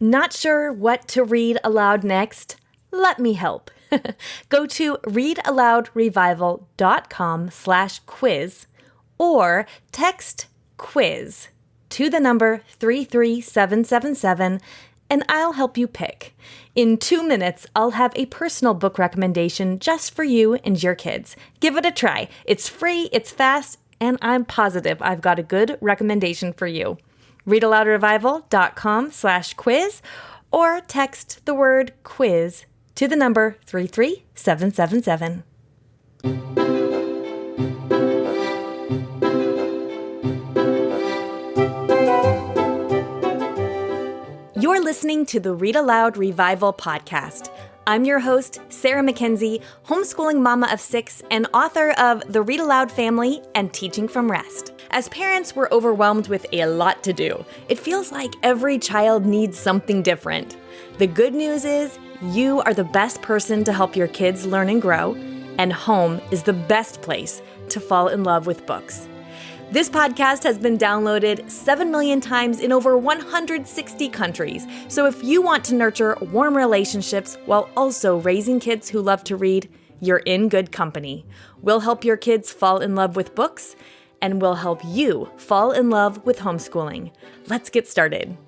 Not sure what to read aloud next? Let me help. Go to readaloudrevival.com/quiz or text quiz to the number 33777 and I'll help you pick. In 2 minutes, I'll have a personal book recommendation just for you and your kids. Give it a try. It's free, it's fast, and I'm positive I've got a good recommendation for you. Readaloudrevival.com/quiz or text the word quiz to the number 33777. You're listening to the Read-Aloud Revival podcast. I'm your host, Sarah McKenzie, homeschooling mama of 6 and author of The Read-Aloud Family and Teaching from Rest. As parents, we're overwhelmed with a lot to do. It feels like every child needs something different. The good news is you are the best person to help your kids learn and grow, and home is the best place to fall in love with books. This podcast has been downloaded 7 million times in over 160 countries. So if you want to nurture warm relationships while also raising kids who love to read, you're in good company. We'll help your kids fall in love with books, and we'll help you fall in love with homeschooling. Let's get started.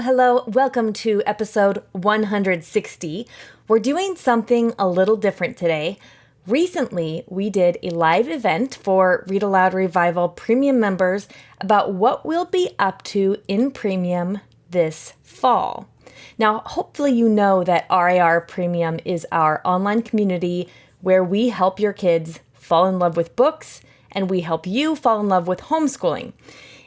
Hello. Welcome to episode 160. We're doing something a little different today. Recently, we did a live event for Read-Aloud Revival Premium members about what we'll be up to in Premium this fall. Now, hopefully you know that RAR Premium is our online community where we help your kids fall in love with books and we help you fall in love with homeschooling.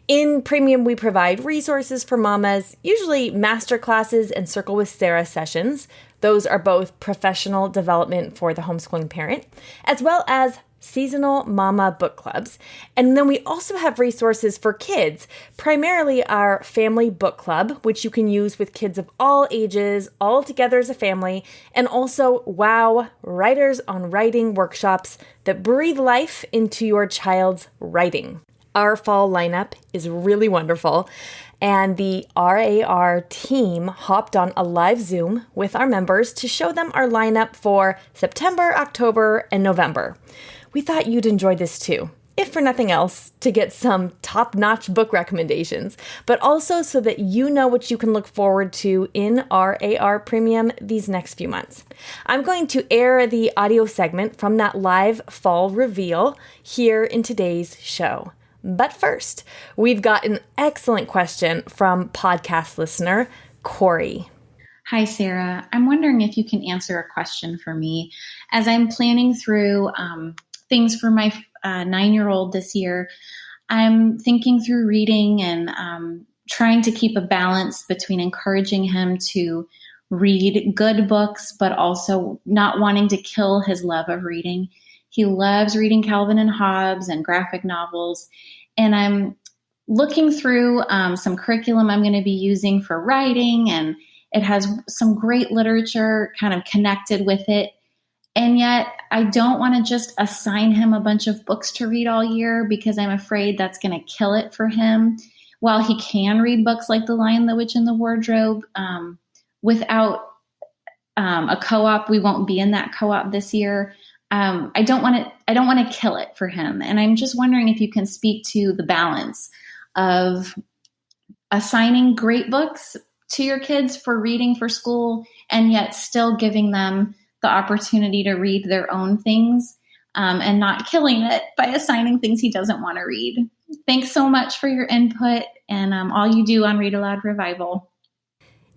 In Premium, we provide resources for mamas, usually master classes and Circle with Sarah sessions. Those are both professional development for the homeschooling parent, as well as seasonal mama book clubs. And then we also have resources for kids, primarily our family book club, which you can use with kids of all ages, all together as a family, and also WOW Writers on Writing workshops that breathe life into your child's writing. Our fall lineup is really wonderful, and the RAR team hopped on a live Zoom with our members to show them our lineup for September, October, and November. We thought you'd enjoy this too, if for nothing else, to get some top-notch book recommendations, but also so that you know what you can look forward to in RAR Premium these next few months. I'm going to air the audio segment from that live fall reveal here in today's show. But first, we've got an excellent question from podcast listener, Corey. Hi, Sarah. I'm wondering if you can answer a question for me. As I'm planning through things for my 9-year-old this year, I'm thinking through reading and trying to keep a balance between encouraging him to read good books, but also not wanting to kill his love of reading. He loves reading Calvin and Hobbes and graphic novels. And I'm looking through some curriculum I'm going to be using for writing, and it has some great literature kind of connected with it. And yet I don't want to just assign him a bunch of books to read all year because I'm afraid that's going to kill it for him. While he can read books like The Lion, the Witch, and the Wardrobe, without a co-op, we won't be in that co-op this year. I don't want to kill it for him. And I'm just wondering if you can speak to the balance of assigning great books to your kids for reading for school and yet still giving them the opportunity to read their own things, and not killing it by assigning things he doesn't want to read. Thanks so much for your input and all you do on Read-Aloud Revival.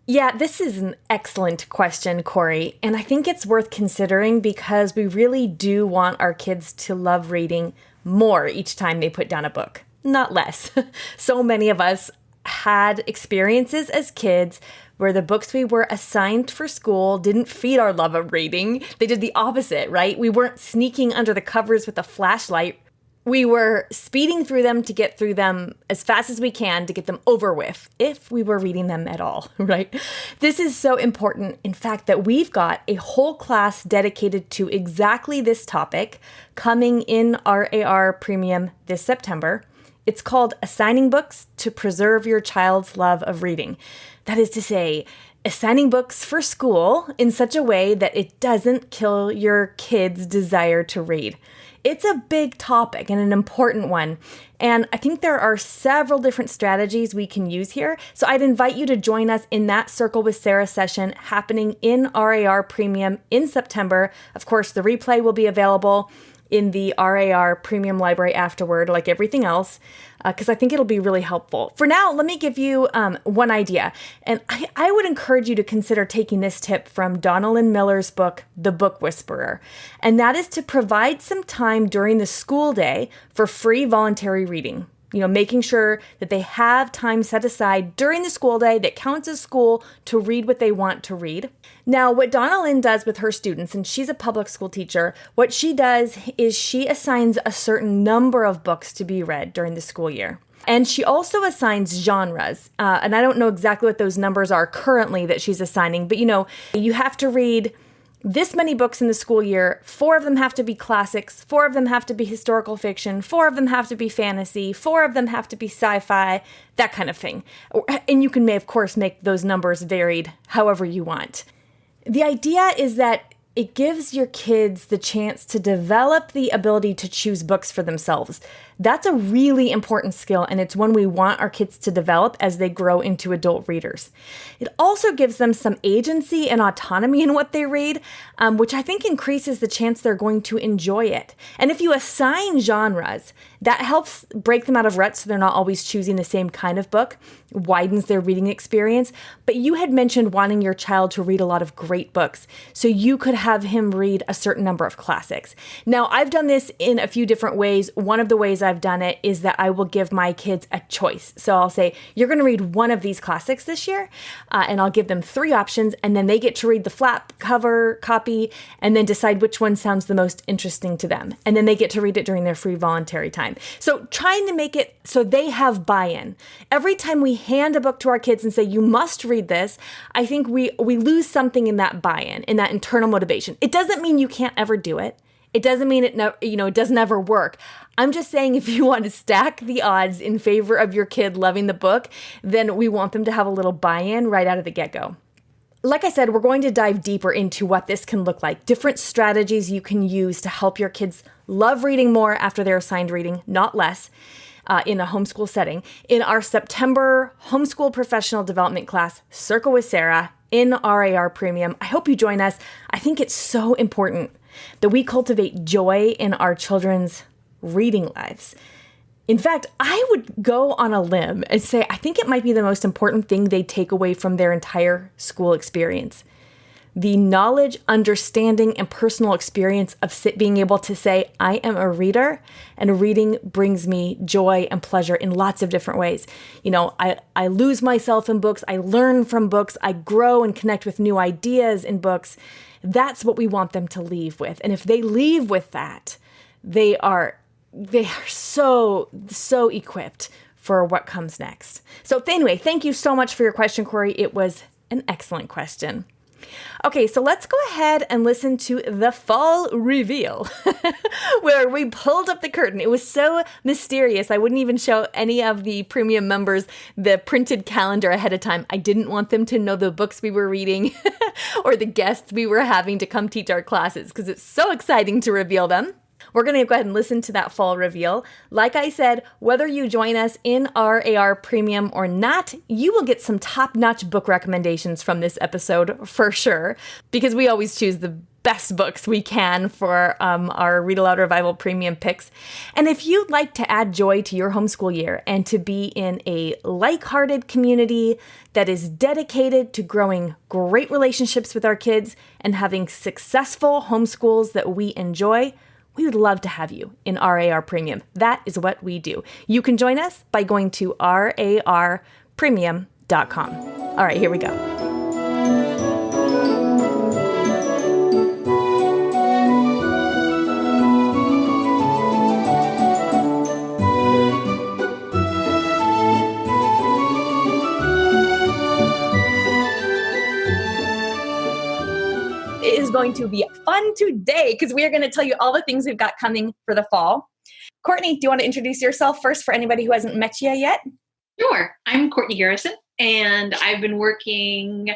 Yeah, this is an excellent question, Corey, and I think it's worth considering because we really do want our kids to love reading more each time they put down a book, not less. So many of us had experiences as kids where the books we were assigned for school didn't feed our love of reading. They did the opposite, right? We weren't sneaking under the covers with a flashlight We were speeding through them to get through them as fast as we can to get them over with, if we were reading them at all, right? This is so important, in fact, that we've got a whole class dedicated to exactly this topic coming in RAR Premium this September. It's called Assigning Books to Preserve Your Child's Love of Reading. That is to say, assigning books for school in such a way that it doesn't kill your kid's desire to read. It's a big topic and an important one, and I think there are several different strategies we can use here, so I'd invite you to join us in that Circle with Sarah session happening in RAR Premium in September. Of course, the replay will be available in the RAR Premium Library afterward, like everything else, because I think it'll be really helpful. For now, let me give you one idea, and I would encourage you to consider taking this tip from Donalyn Miller's book, The Book Whisperer, and that is to provide some time during the school day for free voluntary reading. Making sure that they have time set aside during the school day that counts as school to read what they want to read. Now, what Donalyn does with her students, and she's a public school teacher, what she does is she assigns a certain number of books to be read during the school year. And she also assigns genres. And I don't know exactly what those numbers are currently that she's assigning, but you have to read this many books in the school year. 4 of them have to be classics, 4 of them have to be historical fiction, 4 of them have to be fantasy, 4 of them have to be sci-fi, that kind of thing. And you can, of course, make those numbers varied however you want. The idea is that it gives your kids the chance to develop the ability to choose books for themselves. That's a really important skill, and it's one we want our kids to develop as they grow into adult readers. It also gives them some agency and autonomy in what they read, which I think increases the chance they're going to enjoy it. And if you assign genres, that helps break them out of ruts so they're not always choosing the same kind of book, widens their reading experience. But you had mentioned wanting your child to read a lot of great books, so you could have him read a certain number of classics. Now, I've done this in a few different ways. One of the ways I've done it is that I will give my kids a choice. So I'll say, you're going to read one of these classics this year, and I'll give them 3 options, and then they get to read the flap cover copy and then decide which one sounds the most interesting to them. And then they get to read it during their free voluntary time. So trying to make it so they have buy-in. Every time we hand a book to our kids and say, you must read this, I think we lose something in that buy-in, in that internal motivation. It doesn't mean you can't ever do it. It doesn't mean it doesn't ever work. I'm just saying if you want to stack the odds in favor of your kid loving the book, then we want them to have a little buy-in right out of the get-go. Like I said, we're going to dive deeper into what this can look like, different strategies you can use to help your kids love reading more after they're assigned reading, not less, in a homeschool setting, in our September Homeschool Professional Development class, Circle with Sarah, in RAR Premium. I hope you join us. I think it's so important that we cultivate joy in our children's reading lives. In fact, I would go on a limb and say I think it might be the most important thing they take away from their entire school experience. The knowledge, understanding, and personal experience of being able to say, I am a reader, and reading brings me joy and pleasure in lots of different ways. I lose myself in books, I learn from books, I grow and connect with new ideas in books. That's what we want them to leave with. And if they leave with that, they are so equipped for what comes next. So anyway, thank you so much for your question, Corey. It was an excellent question. Okay, so let's go ahead and listen to the fall reveal, where we pulled up the curtain. It was so mysterious. I wouldn't even show any of the premium members the printed calendar ahead of time. I didn't want them to know the books we were reading or the guests we were having to come teach our classes, because it's so exciting to reveal them. We're going to go ahead and listen to that fall reveal. Like I said, whether you join us in RAR Premium or not, you will get some top-notch book recommendations from this episode for sure, because we always choose the best books we can for our Read-Aloud Revival Premium picks. And if you'd like to add joy to your homeschool year and to be in a like-hearted community that is dedicated to growing great relationships with our kids and having successful homeschools that we enjoy, we would love to have you in RAR Premium. That is what we do. You can join us by going to rarpremium.com. All right, here we go. going to be fun today because we are going to tell you all the things we've got coming for the fall. Courtney, do you want to introduce yourself first for anybody who hasn't met you yet? Sure. I'm Courtney Garrison, and I've been working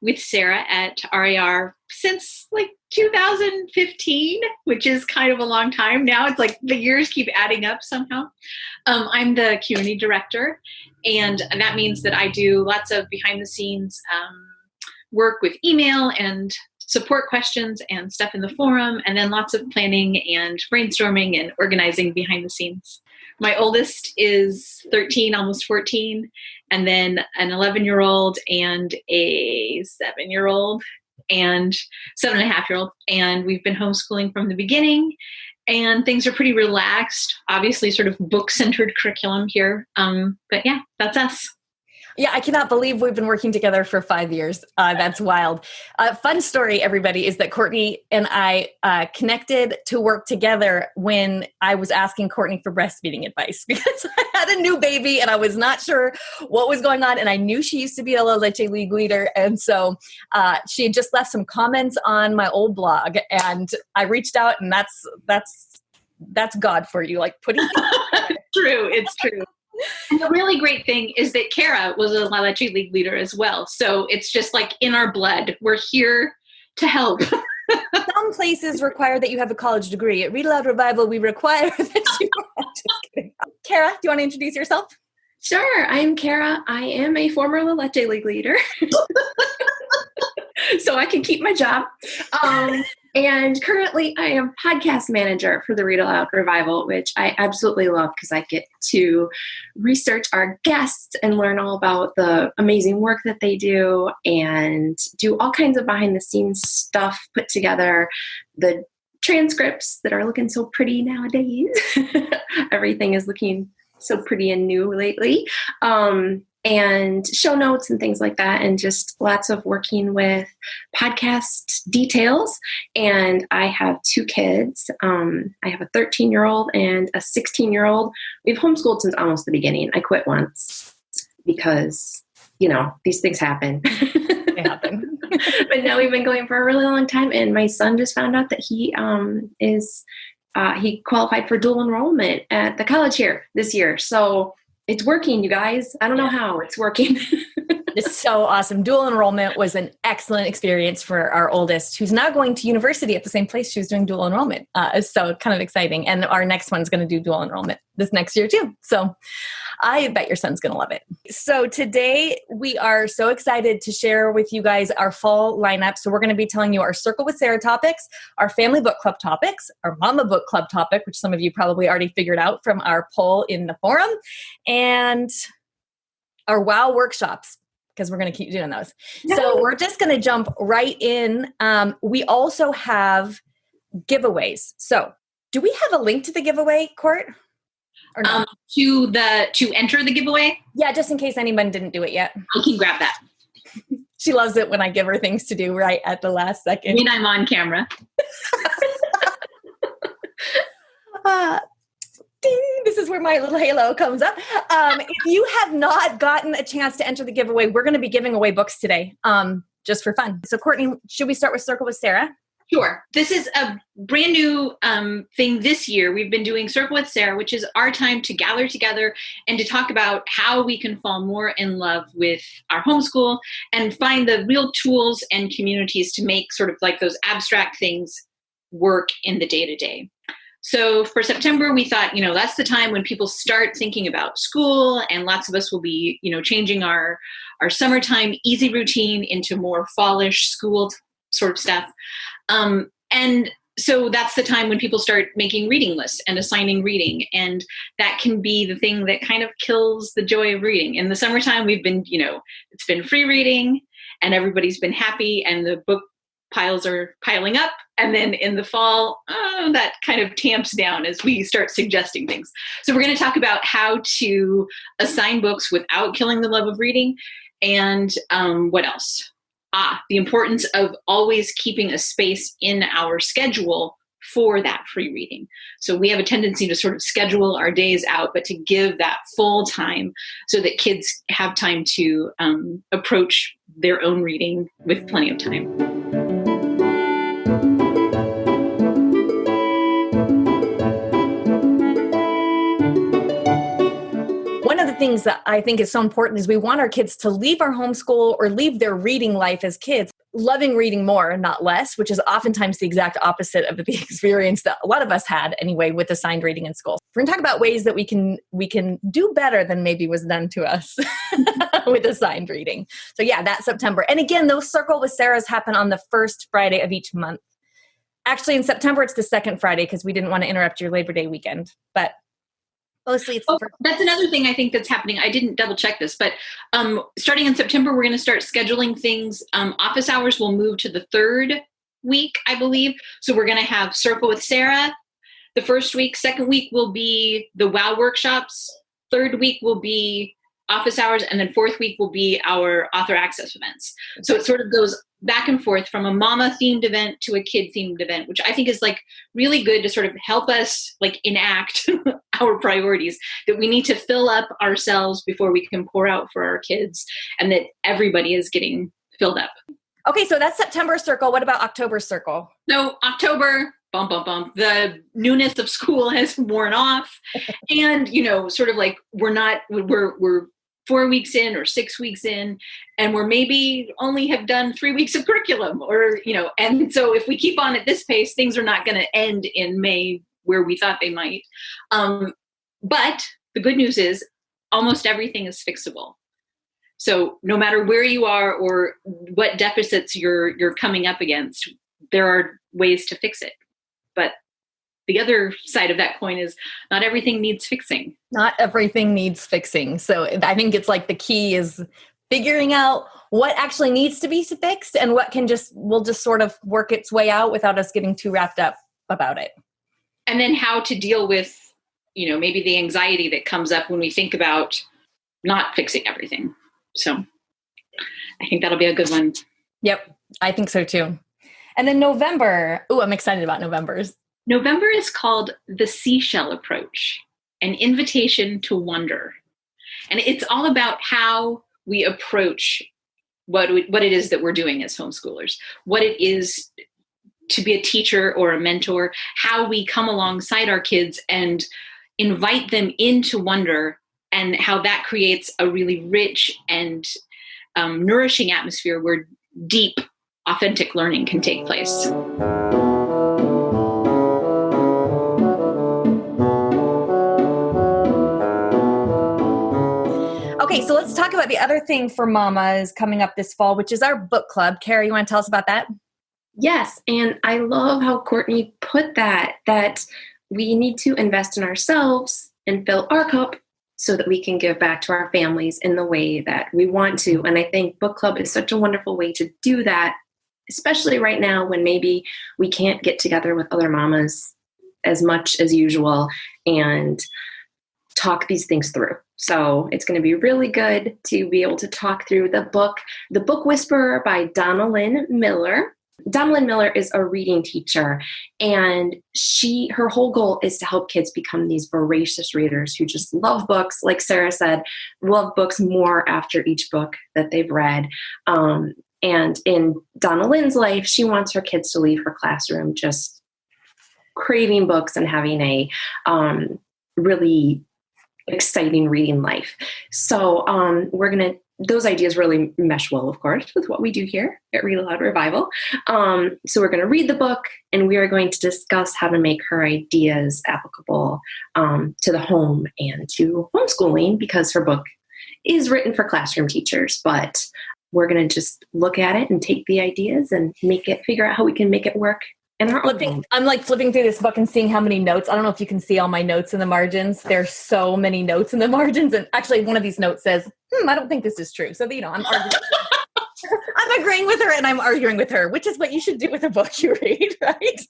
with Sarah at RAR since 2015, which is kind of a long time now. It's like the years keep adding up somehow. I'm the community director, and that means that I do lots of behind the scenes work with email and support questions and stuff in the forum, and then lots of planning and brainstorming and organizing behind the scenes. My oldest is 13, almost 14, and then an 11-year-old and a 7-year-old and 7.5-year-old. And we've been homeschooling from the beginning, and things are pretty relaxed, obviously sort of book-centered curriculum here. But yeah, that's us. Yeah, I cannot believe we've been working together for 5 years. That's wild. Fun story, everybody, is that Courtney and I connected to work together when I was asking Courtney for breastfeeding advice because I had a new baby and I was not sure what was going on. And I knew she used to be a La Leche League leader. And so she had just left some comments on my old blog. And I reached out, and that's God for you, like putting True, it's true. And the really great thing is that Kara was a La Leche League leader as well. So it's just like in our blood. We're here to help. Some places require that you have a college degree. At Read-Aloud Revival, we require that you... Just kidding. Kara, do you want to introduce yourself? Sure. I'm Kara. I am a former La Leche League leader. So I can keep my job. And currently I am podcast manager for the Read-Aloud Revival, which I absolutely love because I get to research our guests and learn all about the amazing work that they do and do all kinds of behind the scenes stuff, put together the transcripts that are looking so pretty nowadays. Everything is looking so pretty and new lately. And show notes and things like that, and just lots of working with podcast details. And I have 2 kids. I have a 13-year-old and a 16-year-old. We've homeschooled since almost the beginning. I quit once because, these things happen. They happen. But now we've been going for a really long time, and my son just found out that he he qualified for dual enrollment at the college here this year. So it's working, you guys. I don't know how it's working. It's so awesome. Dual enrollment was an excellent experience for our oldest, who's now going to university at the same place she was doing dual enrollment. So kind of exciting. And our next one's going to do dual enrollment this next year too. So I bet your son's going to love it. So today we are so excited to share with you guys our fall lineup. So we're going to be telling you our Circle with Sarah topics, our Family Book Club topics, our Mama Book Club topic, which some of you probably already figured out from our poll in the forum, and our WOW workshops, because we're going to keep doing those. So we're just going to jump right in. We also have giveaways. So do we have a link to the giveaway, Court? Or no? To enter the giveaway? Yeah, just in case anyone didn't do it yet. I can grab that. She loves it when I give her things to do right at the last second. I mean, I'm on camera. Ding, this is where my little halo comes up. If you have not gotten a chance to enter the giveaway, we're going to be giving away books today, just for fun. So Courtney, should we start with Circle with Sarah? Sure. This is a brand new thing this year. We've been doing Circle with Sarah, which is our time to gather together and to talk about how we can fall more in love with our homeschool and find the real tools and communities to make sort of like those abstract things work in the day-to-day. So for September, we thought, that's the time when people start thinking about school, and lots of us will be, changing our summertime easy routine into more fallish school sort of stuff. And so that's the time when people start making reading lists and assigning reading. And that can be the thing that kind of kills the joy of reading. In the summertime, we've been, it's been free reading and everybody's been happy and the book piles are piling up. And then in the fall, that kind of tamps down as we start suggesting things. So we're going to talk about how to assign books without killing the love of reading. And what else? The importance of always keeping a space in our schedule for that free reading. So we have a tendency to sort of schedule our days out, but to give that full time so that kids have time to approach their own reading with plenty of time. things that I think is so important is we want our kids to leave our homeschool or leave their reading life as kids loving reading more, not less, which is oftentimes the exact opposite of the experience that a lot of us had anyway with assigned reading in school. We're going to talk about ways that we can do better than maybe was done to us with assigned reading. So yeah, that's September. And again, those Circle with Sarahs happen on the first Friday of each month. Actually, in September, it's the second Friday because we didn't want to interrupt your Labor Day weekend. But mostly it's that's another thing I think that's happening. I didn't double check this, but starting in September, we're going to start scheduling things. Office hours will move to the third week, I believe. So we're going to have Circle with Sarah the first week. Second week will be the WOW workshops. Third week will be office hours. And then fourth week will be our author access events. So it sort of goes back and forth from a mama themed event to a kid themed event, which I think is like really good to sort of help us like enact our priorities, that we need to fill up ourselves before we can pour out for our kids, and that everybody is getting filled up. Okay, so that's September Circle. What about October Circle? So October, bump, bump, bump, the newness of school has worn off. And, sort of like we're 4 weeks in or 6 weeks in, and we're maybe only have done 3 weeks of curriculum and so if we keep on at this pace, things are not going to end in May where we thought they might. But the good news is almost everything is fixable. So no matter where you are or what deficits you're coming up against, there are ways to fix it. But the other side of that coin is not everything needs fixing. Not everything needs fixing. So I think it's like the key is figuring out what actually needs to be fixed and what will just sort of work its way out without us getting too wrapped up about it. And then how to deal with, maybe the anxiety that comes up when we think about not fixing everything. So I think that'll be a good one. Yep, I think so too. And then November. Oh, I'm excited about November's. November is called the Seashell Approach, an invitation to wonder. And it's all about how we approach what it is that we're doing as homeschoolers, what it is to be a teacher or a mentor, how we come alongside our kids and invite them into wonder, and how that creates a really rich and nourishing atmosphere where deep, authentic learning can take place. Okay, so let's talk about the other thing for mamas coming up this fall, which is our book club. Kara, you want to tell us about that? Yes, and I love how Courtney put that we need to invest in ourselves and fill our cup so that we can give back to our families in the way that we want to. And I think book club is such a wonderful way to do that, especially right now when maybe we can't get together with other mamas as much as usual and talk these things through. So it's going to be really good to be able to talk through the book, The Book Whisperer by Donna Lynn Miller. Donna Lynn Miller is a reading teacher, and her whole goal is to help kids become these voracious readers who just love books. Like Sarah said, love books more after each book that they've read. And in Donna Lynn's life, she wants her kids to leave her classroom just craving books and having a really exciting reading life. So those ideas really mesh well, of course, with what we do here at Read-Aloud Revival. So we're going to read the book, and we are going to discuss how to make her ideas applicable to the home and to homeschooling, because her book is written for classroom teachers, but we're going to just look at it and take the ideas and figure out how we can make it work. I'm like flipping through this book and seeing how many notes. I don't know if you can see all my notes in the margins. There's so many notes in the margins. And actually one of these notes says, I don't think this is true. So, I'm arguing. I'm agreeing with her and I'm arguing with her, which is what you should do with a book you read, right?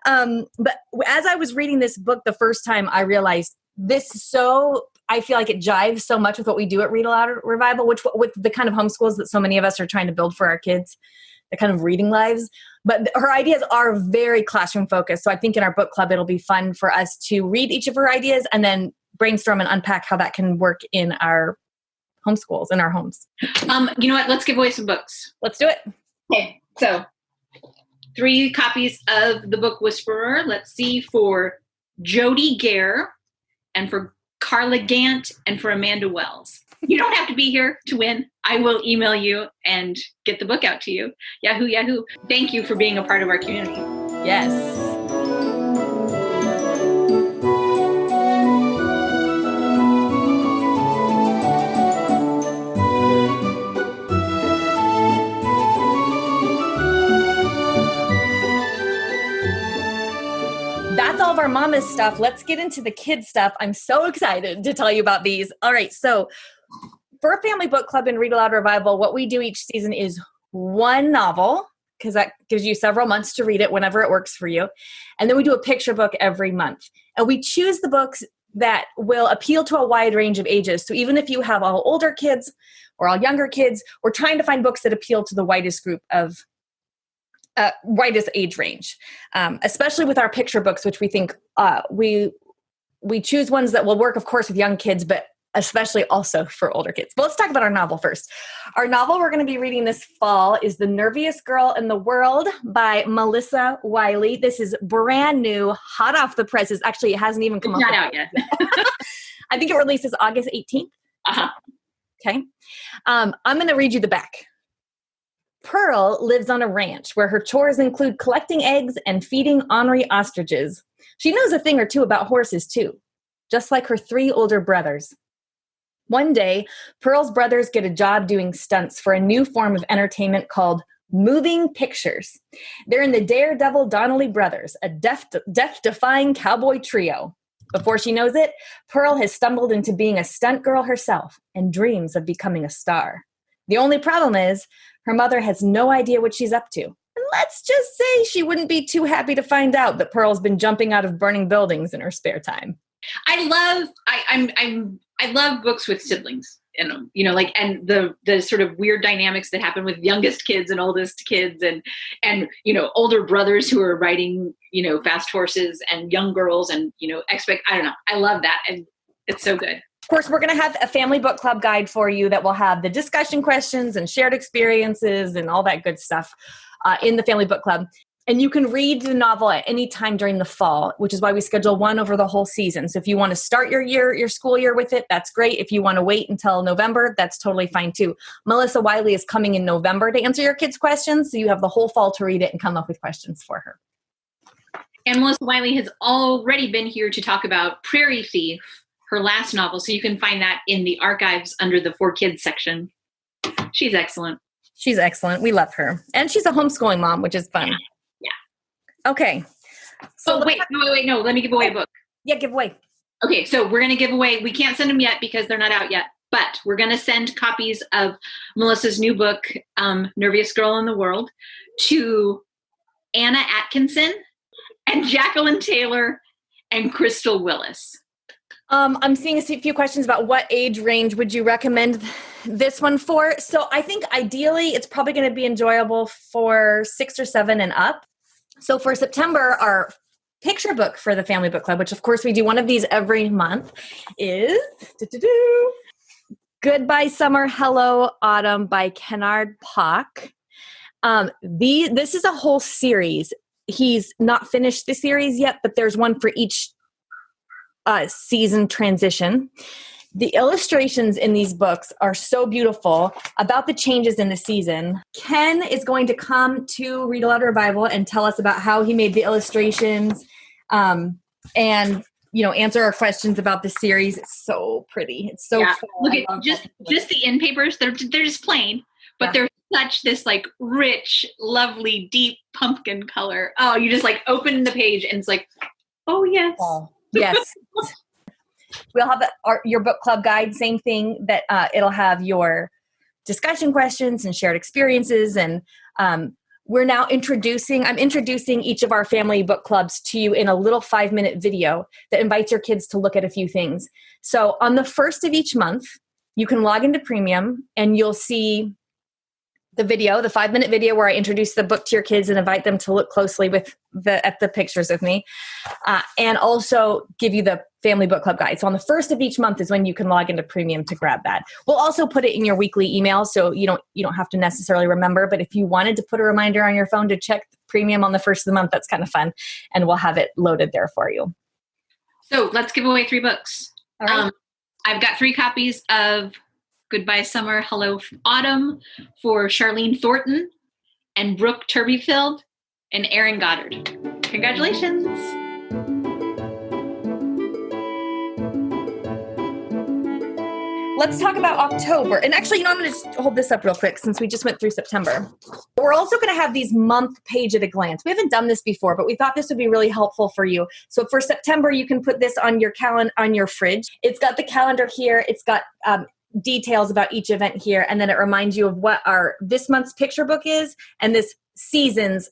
But as I was reading this book the first time, I realized I feel like it jives so much with what we do at Read-Aloud Revival, with the kind of homeschools that so many of us are trying to build for our kids, the kind of reading lives. But her ideas are very classroom focused. So I think in our book club, it'll be fun for us to read each of her ideas and then brainstorm and unpack how that can work in our homeschools, in our homes. You know what? Let's give away some books. Let's do it. Okay. So 3 copies of The Book Whisperer. Let's see, for Jody Gare and for Carla Gant, and for Amanda Wells. You don't have to be here to win. I will email you and get the book out to you. Yahoo, Yahoo. Thank you for being a part of our community. Yes. That's all of our mama's stuff. Let's get into the kids stuff. I'm so excited to tell you about these. All right. So for a family book club and Read Aloud Revival, what we do each season is one novel, because that gives you several months to read it whenever it works for you. And then we do a picture book every month. And we choose the books that will appeal to a wide range of ages. So even if you have all older kids or all younger kids, we're trying to find books that appeal to the widest group of widest age range, especially with our picture books, which we think we choose ones that will work, of course, with young kids, but especially also for older kids. But let's talk about our novel first. Our novel we're going to be reading this fall is The Nerviest Girl in the World by Melissa Wiley. This is brand new, hot off the presses. Actually, it hasn't even come It's not out yet. I think it releases August 18th. Uh-huh. Okay. I'm going to read you the back. Pearl lives on a ranch where her chores include collecting eggs and feeding ornery ostriches. She knows a thing or two about horses, too, just like her 3 older brothers. One day, Pearl's brothers get a job doing stunts for a new form of entertainment called moving pictures. They're in the Daredevil Donnelly Brothers, a death-defying cowboy trio. Before she knows it, Pearl has stumbled into being a stunt girl herself and dreams of becoming a star. The only problem is, her mother has no idea what she's up to. And let's just say she wouldn't be too happy to find out that Pearl's been jumping out of burning buildings in her spare time. I love books with siblings in them, and the sort of weird dynamics that happen with youngest kids and oldest kids and older brothers who are riding, fast horses and young girls and, I don't know. I love that. And it's so good. Of course, we're going to have a family book club guide for you that will have the discussion questions and shared experiences and all that good stuff in the family book club. And you can read the novel at any time during the fall, which is why we schedule one over the whole season. So if you want to start your school year with it, that's great. If you want to wait until November, that's totally fine too. Melissa Wiley is coming in November to answer your kids' questions. So you have the whole fall to read it and come up with questions for her. And Melissa Wiley has already been here to talk about Prairie Thief, her last novel. So you can find that in the archives under the For Kids section. She's excellent. She's excellent. We love her. And she's a homeschooling mom, which is fun. Yeah. Okay. So wait, no. Let me give away a book. Yeah, give away. Okay, so we're going to give away, we can't send them yet because they're not out yet, but we're going to send copies of Melissa's new book, Nerviest Girl in the World, to Anna Atkinson and Jacqueline Taylor and Crystal Willis. I'm seeing a few questions about what age range would you recommend this one for? So I think ideally it's probably going to be enjoyable for 6 or 7 and up. So for September, our picture book for the Family Book Club, which of course we do one of these every month, is Goodbye Summer, Hello Autumn by Kennard Pock. This is a whole series. He's not finished the series yet, but there's one for each season transition. The illustrations in these books are so beautiful about the changes in the season. Ken is going to come to Read Aloud Revival and tell us about how he made the illustrations and answer our questions about the series. It's so pretty. It's so fun. Look at just the end papers. They're just plain, but they're such this like rich, lovely, deep pumpkin color. Oh, you just like open the page and it's like, oh yes. Oh. Yes. We'll have your book club guide, same thing, that it'll have your discussion questions and shared experiences. And I'm introducing each of our family book clubs to you in a little 5-minute video that invites your kids to look at a few things. So on the first of each month, you can log into Premium and you'll see the 5-minute video where I introduce the book to your kids and invite them to look closely at the pictures with me, and also give you the family book club guide. So on the first of each month is when you can log into Premium to grab that. We'll also put it in your weekly email, so you don't have to necessarily remember. But if you wanted to put a reminder on your phone to check Premium on the first of the month, that's kind of fun, and we'll have it loaded there for you. So let's give away 3 books. All right. I've got 3 copies of Goodbye Summer, Hello Autumn for Charlene Thornton and Brooke Turbyfield and Aaron Goddard. Congratulations. Let's talk about October. And actually, I'm going to hold this up real quick since we just went through September. We're also going to have these month page at a glance. We haven't done this before, but we thought this would be really helpful for you. So for September, you can put this on your calendar, on your fridge. It's got the calendar here. It's got details about each event here. And then it reminds you of what this month's picture book is and this season's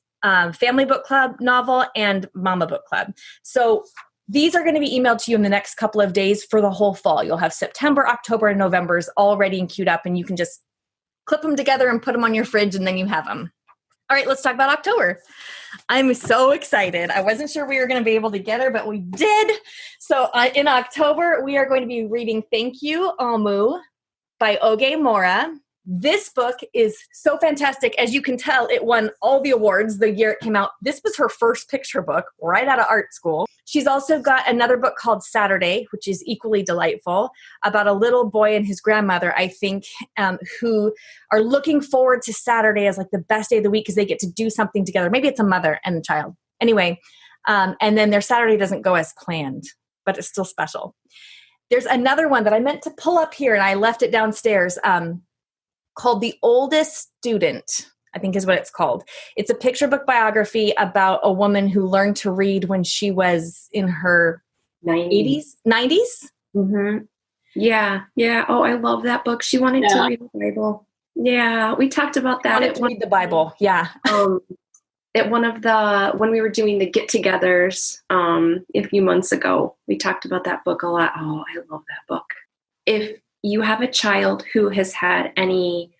family book club novel and mama book club. So these are going to be emailed to you in the next couple of days for the whole fall. You'll have September, October, and November's all ready and queued up, and you can just clip them together and put them on your fridge, and then you have them. All right, let's talk about October. I'm so excited. I wasn't sure we were going to be able to get her, but we did. So in October, we are going to be reading Thank You, Omu by Oge Mora. This book is so fantastic. As you can tell, it won all the awards the year it came out. This was her first picture book right out of art school. She's also got another book called Saturday, which is equally delightful, about a little boy and his grandmother, I think, who are looking forward to Saturday as like the best day of the week because they get to do something together. Maybe it's a mother and a child. Anyway, and then their Saturday doesn't go as planned, but it's still special. There's another one that I meant to pull up here and I left it downstairs, called The Oldest Student, I think is what it's called. It's a picture book biography about a woman who learned to read when she was in her 90s. Mm-hmm. Yeah. Oh, I love that book. She wanted to read the Bible. Yeah, we talked about that. Read the Bible, yeah. At one of when we were doing the get-togethers a few months ago, we talked about that book a lot. Oh, I love that book. If you have a child who has had any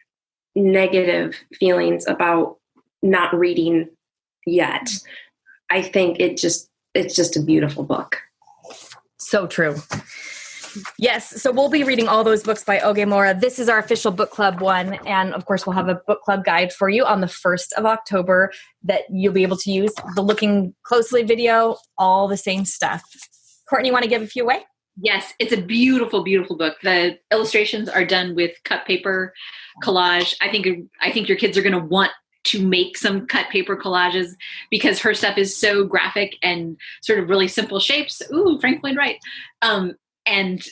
negative feelings about not reading yet, I think it's just a beautiful book. So true. Yes, so we'll be reading all those books by Oge Mora. This is our official book club one, and of course we'll have a book club guide for you on the 1st of October that you'll be able to use. The Looking Closely video, all the same stuff. Courtney, you want to give a few away? Yes, it's a beautiful, beautiful book. The illustrations are done with cut paper collage. I think your kids are going to want to make some cut paper collages because her stuff is so graphic and sort of really simple shapes. Ooh, Frank Lloyd Wright. And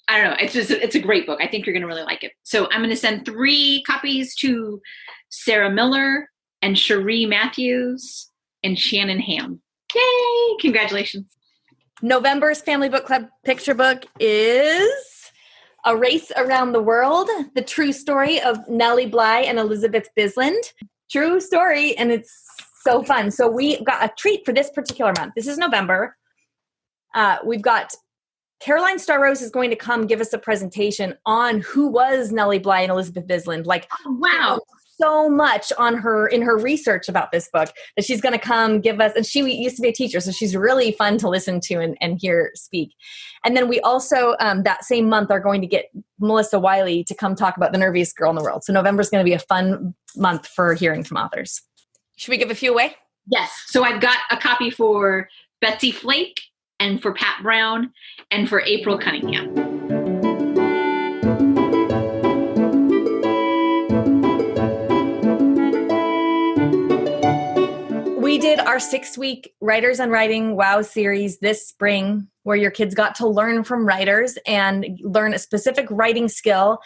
I don't know, it's a great book. I think you're going to really like it. So I'm going to send 3 copies to Sarah Miller and Cherie Matthews and Shannon Ham. Yay! Congratulations. November's Family Book Club picture book is A Race Around the World, the true story of Nellie Bly and Elizabeth Bisland. True story, and it's so fun. So we got a treat for this particular month. This is November. We've got Caroline Starrose is going to come give us a presentation on who was Nellie Bly and Elizabeth Bisland. Like, oh, wow. So much in her research about this book that she's going to come give us, and she used to be a teacher, so she's really fun to listen to and hear speak. And then we also that same month are going to get Melissa Wiley to come talk about The Nerviest Girl in the World. So November is going to be a fun month for hearing from authors. Should we give a few away? Yes. So I've got a copy for Betsy Flake and for Pat Brown and for April Cunningham. We did our 6-week Writers on Writing WOW series this spring where your kids got to learn from writers and learn a specific writing skill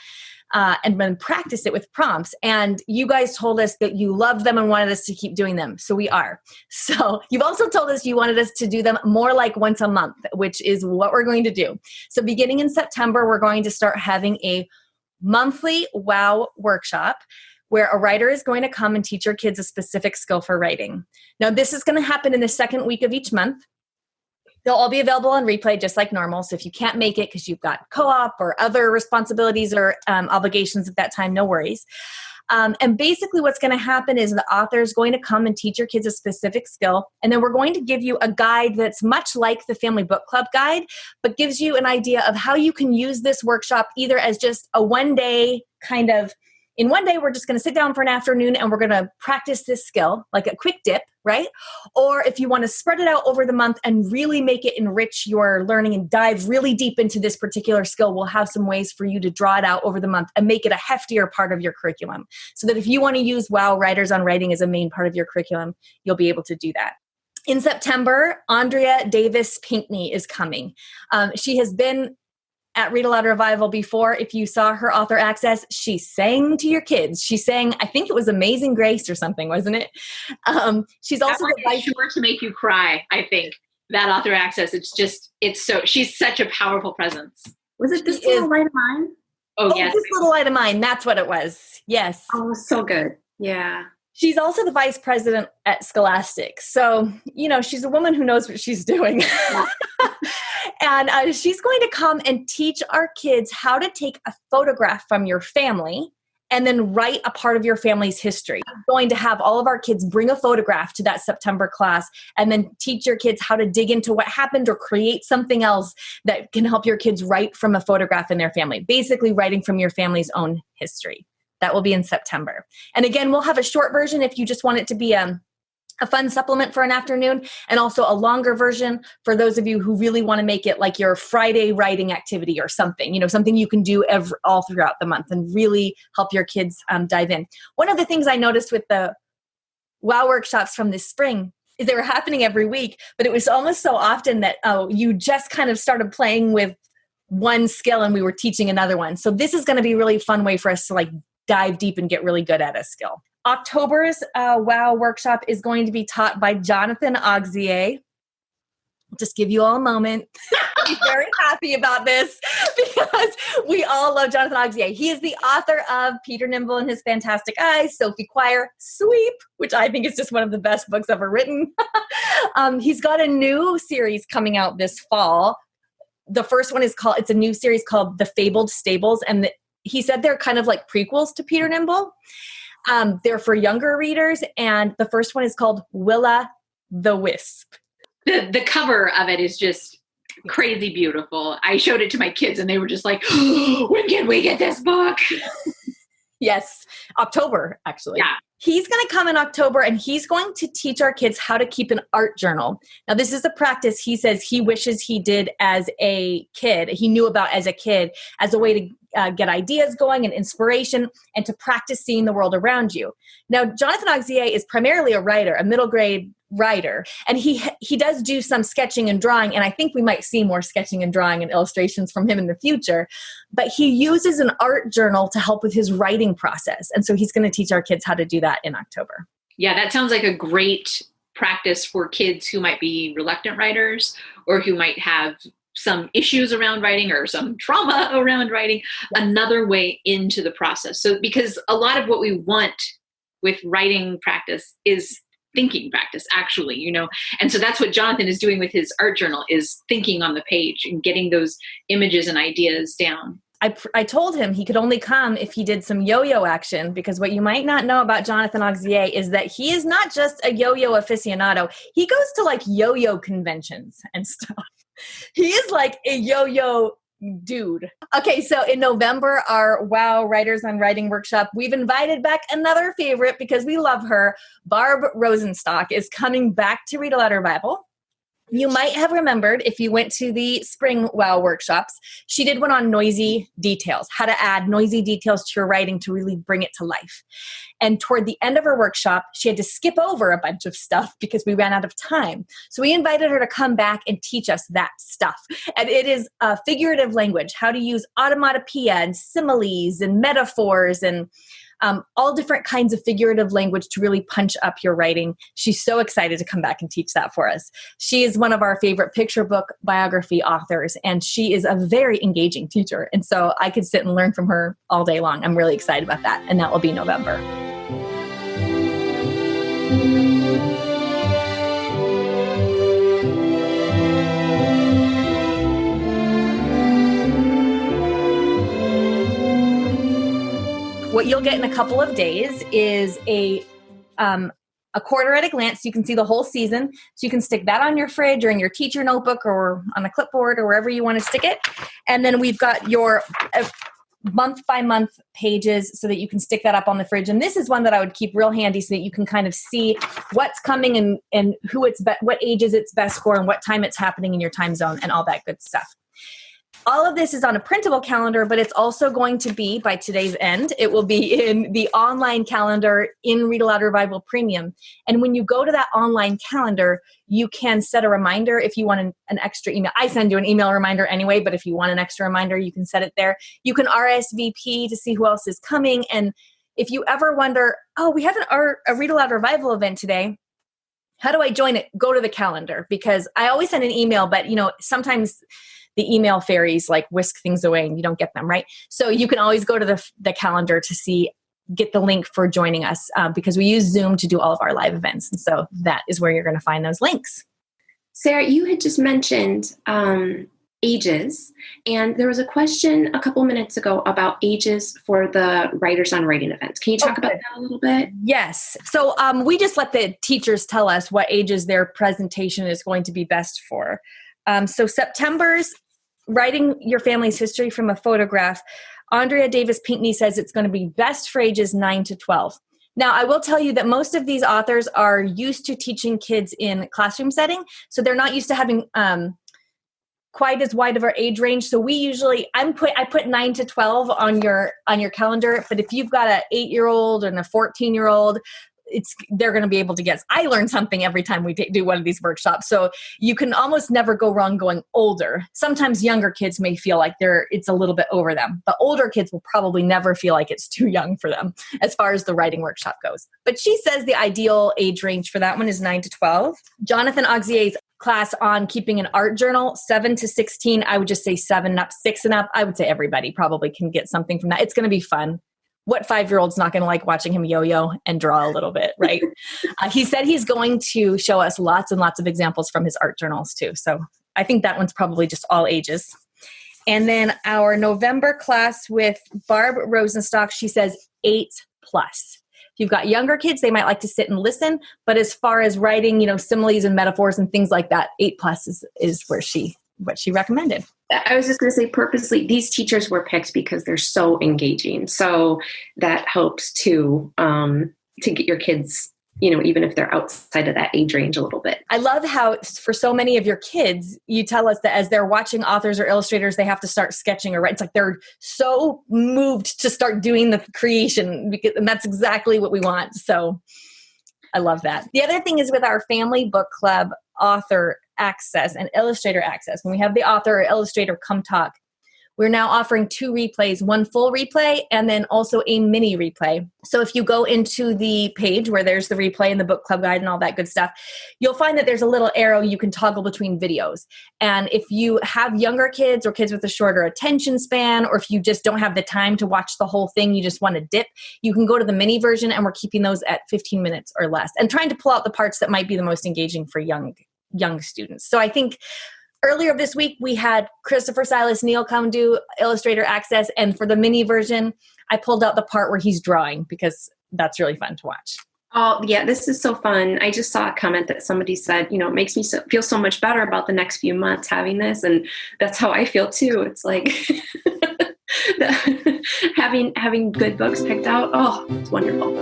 and then practice it with prompts. And you guys told us that you loved them and wanted us to keep doing them. So we are. So you've also told us you wanted us to do them more like once a month, which is what we're going to do. So beginning in September, we're going to start having a monthly WOW workshop where a writer is going to come and teach your kids a specific skill for writing. Now, this is going to happen in the second week of each month. They'll all be available on replay just like normal. So if you can't make it because you've got co-op or other responsibilities or obligations at that time, no worries. And basically what's going to happen is the author is going to come and teach your kids a specific skill. And then we're going to give you a guide that's much like the Family Book Club guide, but gives you an idea of how you can use this workshop either as just a one-day kind of in one day, we're just going to sit down for an afternoon and we're going to practice this skill, like a quick dip, right? Or if you want to spread it out over the month and really make it enrich your learning and dive really deep into this particular skill, we'll have some ways for you to draw it out over the month and make it a heftier part of your curriculum. So that if you want to use WOW Writers on Writing as a main part of your curriculum, you'll be able to do that. In September, Andrea Davis Pinkney is coming. She has been at Read-Aloud Revival before. If you saw her author access, she sang to your kids. She sang, I think it was Amazing Grace or something, wasn't it? She's also sure to make you cry, I think. That author access, she's such a powerful presence. Was it This Little Light of Mine? Oh, yes. This Little Light of Mine. That's what it was. Yes. Oh, so good. Yeah. She's also the vice president at Scholastic. So, she's a woman who knows what she's doing. And she's going to come and teach our kids how to take a photograph from your family and then write a part of your family's history. I'm going to have all of our kids bring a photograph to that September class and then teach your kids how to dig into what happened or create something else that can help your kids write from a photograph in their family, basically writing from your family's own history. That will be in September. And again, we'll have a short version if you just want it to be a fun supplement for an afternoon, and also a longer version for those of you who really want to make it like your Friday writing activity or something, something you can do all throughout the month and really help your kids dive in. One of the things I noticed with the WOW workshops from this spring is they were happening every week, but it was almost so often that you just kind of started playing with one skill and we were teaching another one. So this is going to be a really fun way for us to dive deep and get really good at a skill. October's WOW workshop is going to be taught by Jonathan Auxier. I'll just give you all a moment. I'm very happy about this because we all love Jonathan Auxier. He is the author of Peter Nimble and His Fantastic Eyes, Sophie Choir, Sweep, which I think is just one of the best books ever written. He's got a new series coming out this fall. The first one it's a new series called The Fabled Stables, and he said they're kind of like prequels to Peter Nimble. They're for younger readers, and the first one is called Willa the Wisp. The cover of it is just crazy beautiful. I showed it to my kids, and they were just like, oh, when can we get this book? Yes, October, actually. Yeah. He's going to come in October, and he's going to teach our kids how to keep an art journal. Now, this is a practice he says he wishes he did as a kid. He knew about as a kid as a way to get ideas going and inspiration and to practice seeing the world around you. Now, Jonathan Auxier is primarily a writer, a middle grade writer, and he does do some sketching and drawing, and I think we might see more sketching and drawing and illustrations from him in the future, but he uses an art journal to help with his writing process, and so he's going to teach our kids how to do that in October. Yeah, that sounds like a great practice for kids who might be reluctant writers or who might have some issues around writing or some trauma around writing, another way into the process. So because a lot of what we want with writing practice is thinking practice, actually, and so that's what Jonathan is doing with his art journal, is thinking on the page and getting those images and ideas down. I told him he could only come if he did some yo-yo action, because what you might not know about Jonathan Auxier is that he is not just a yo-yo aficionado. He goes to yo-yo conventions and stuff. He is like a yo-yo dude. Okay, so in November, our WOW Writers on Writing workshop, we've invited back another favorite because we love her. Barb Rosenstock is coming back to Read-Aloud Revival. You might have remembered, if you went to the spring WOW workshops, she did one on noisy details, how to add noisy details to your writing to really bring it to life. And toward the end of her workshop, she had to skip over a bunch of stuff because we ran out of time. So we invited her to come back and teach us that stuff. And it is figurative language, how to use automatopoeia and similes and metaphors and all different kinds of figurative language to really punch up your writing. She's so excited to come back and teach that for us. She is one of our favorite picture book biography authors, and she is a very engaging teacher. And so I could sit and learn from her all day long. I'm really excited about that. And that will be November. What you'll get in a couple of days is a quarter at a glance. You can see the whole season. So you can stick that on your fridge or in your teacher notebook or on a clipboard or wherever you want to stick it. And then we've got month by month pages so that you can stick that up on the fridge. And this is one that I would keep real handy so that you can kind of see what's coming and who what ages it's best for and what time it's happening in your time zone and all that good stuff. All of this is on a printable calendar, but it's also going to be, by today's end, it will be in the online calendar in Read-Aloud Revival Premium. And when you go to that online calendar, you can set a reminder if you want an extra email. I send you an email reminder anyway, but if you want an extra reminder, you can set it there. You can RSVP to see who else is coming. And if you ever wonder, oh, we have a Read-Aloud Revival event today, how do I join it? Go to the calendar, because I always send an email, but sometimes the email fairies like whisk things away and you don't get them, right? So you can always go to the calendar to get the link for joining us because we use Zoom to do all of our live events. And so that is where you're going to find those links. Sarah, you had just mentioned ages, and there was a question a couple minutes ago about ages for the Writers on Writing events. Can you talk about that a little bit? Yes. So we just let the teachers tell us what ages their presentation is going to be best for. So September's Writing Your Family's History from a Photograph, Andrea Davis Pinckney says it's going to be best for ages 9 to 12. Now, I will tell you that most of these authors are used to teaching kids in classroom setting, so they're not used to having quite as wide of our age range. So we usually, I put 9 to 12 on your calendar, but if you've got an 8-year-old and a 14-year-old, they're going to be able to guess. I learn something every time we do one of these workshops. So you can almost never go wrong going older. Sometimes younger kids may feel like it's a little bit over them, but older kids will probably never feel like it's too young for them as far as the writing workshop goes. But she says the ideal age range for that one is 9 to 12. Jonathan Auxier's class on keeping an art journal, 7 to 16. I would just say 7 and up, 6 and up. I would say everybody probably can get something from that. It's going to be fun. What 5-year-old's not going to like watching him yo-yo and draw a little bit, right? He said he's going to show us lots and lots of examples from his art journals too. So I think that one's probably just all ages. And then our November class with Barb Rosenstock, she says 8+. If you've got younger kids, they might like to sit and listen. But as far as writing, similes and metaphors and things like that, 8+ is what she recommended. I was just going to say, purposely, these teachers were picked because they're so engaging. So that helps to get your kids, even if they're outside of that age range a little bit. I love how for so many of your kids, you tell us that as they're watching authors or illustrators, they have to start sketching or write. It's like they're so moved to start doing the creation, and that's exactly what we want. So I love that. The other thing is with our family book club author access and illustrator access. When we have the author or illustrator come talk, we're now offering 2 replays, one full replay and then also a mini replay. So if you go into the page where there's the replay and the book club guide and all that good stuff, you'll find that there's a little arrow you can toggle between videos. And if you have younger kids or kids with a shorter attention span, or if you just don't have the time to watch the whole thing, you just want to dip, you can go to the mini version, and we're keeping those at 15 minutes or less and trying to pull out the parts that might be the most engaging for young students. So I think earlier this week we had Christopher Silas Neal come do illustrator access, and for the mini version, I pulled out the part where he's drawing because that's really fun to watch. Oh, yeah, this is so fun. I just saw a comment that somebody said, it makes me feel so much better about the next few months having this, and that's how I feel too. It's like having good books picked out. Oh, it's wonderful.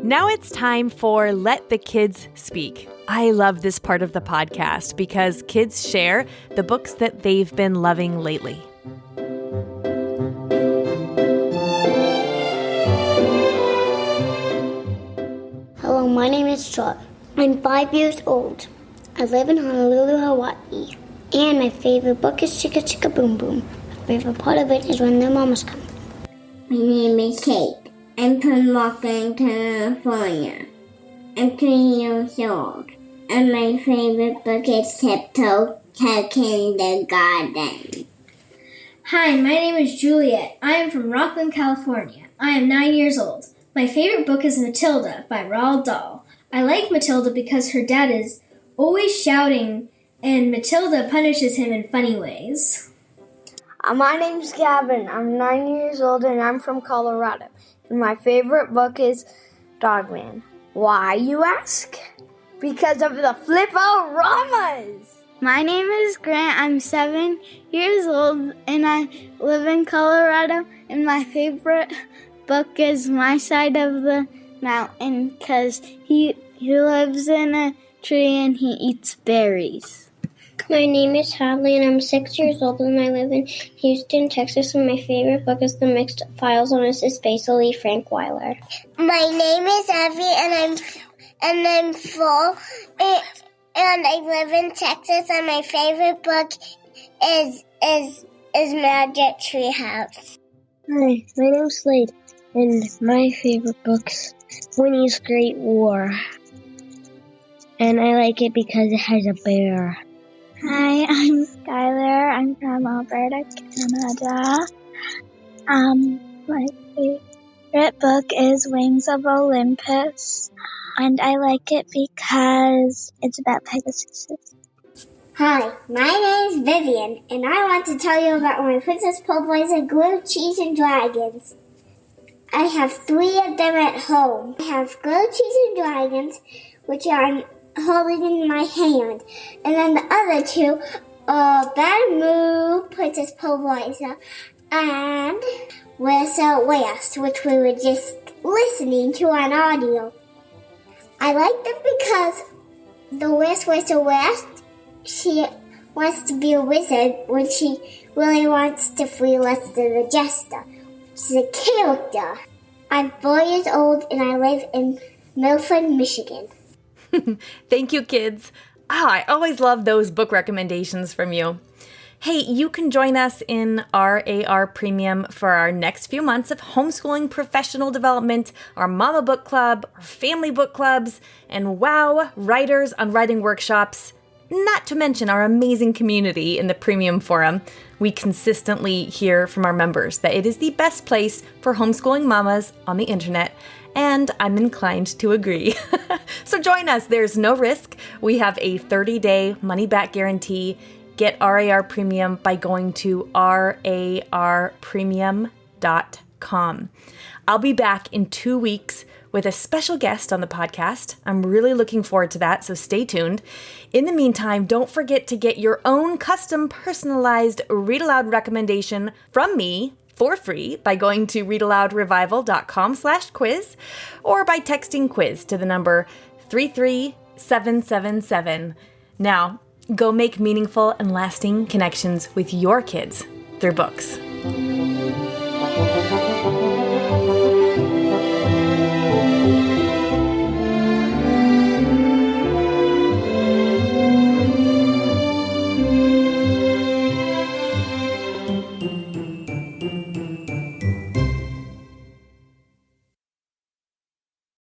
Now it's time for Let the Kids Speak. I love this part of the podcast because kids share the books that they've been loving lately. Hello, my name is Charlie. I'm 5 years old. I live in Honolulu, Hawaii. And my favorite book is Chicka Chicka Boom Boom. My favorite part of it is when the mamas come. My name is Kate. I'm from Rockland, California. I'm 3 years old. And my favorite book is Tiptoe Kindergarten. Hi, my name is Juliet. I am from Rockland, California. I am 9 years old. My favorite book is Matilda by Roald Dahl. I like Matilda because her dad is always shouting, and Matilda punishes him in funny ways. My name's Gavin. I'm 9 years old and I'm from Colorado. And my favorite book is Dogman. Why, you ask? Because of the flip-o-ramas! My name is Grant. I'm 7 years old and I live in Colorado. And my favorite book is My Side of the Mountain because he lives in a tree and he eats berries. My name is Hadley and I'm 6 years old and I live in Houston, Texas, and my favorite book is The Mixed Files on Mrs. Basil E. Frank Weiler. My name is Evie and I'm 4 and I live in Texas and my favorite book is Magic Tree House. Hi, my name's Slade and my favorite book's Winnie's Great War. And I like it because it has a bear. Hi, I'm Skylar. I'm from Alberta, Canada. My favorite book is Wings of Olympus. And I like it because it's about Pegasus. Hi, my name's Vivian, and I want to tell you about my Princess Polevoiza grilled cheese and dragons. I have 3 of them at home. I have grilled cheese and dragons, which I'm holding in my hand. And then the other 2 are Bad Moo, Princess Polevoiza, and West Out West, which we were just listening to on audio. I like them because the West she wants to be a wizard when she really wants to free Lester the Jester, which is a character. I'm 4 years old and I live in Milford, Michigan. Thank you, kids. I always love those book recommendations from you. Hey, you can join us in RAR Premium for our next few months of homeschooling professional development, our Mama Book Club, our family book clubs, and wow, writers on writing workshops, not to mention our amazing community in the Premium Forum. We consistently hear from our members that it is the best place for homeschooling mamas on the internet, and I'm inclined to agree. So join us. There's no risk. We have a 30-day money-back guarantee. Get RAR Premium by going to rarpremium.com. I'll be back in 2 weeks with a special guest on the podcast. I'm really looking forward to that, so stay tuned. In the meantime, don't forget to get your own custom personalized Read Aloud recommendation from me for free by going to readaloudrevival.com/quiz or by texting quiz to the number 33777. Now, go make meaningful and lasting connections with your kids through books.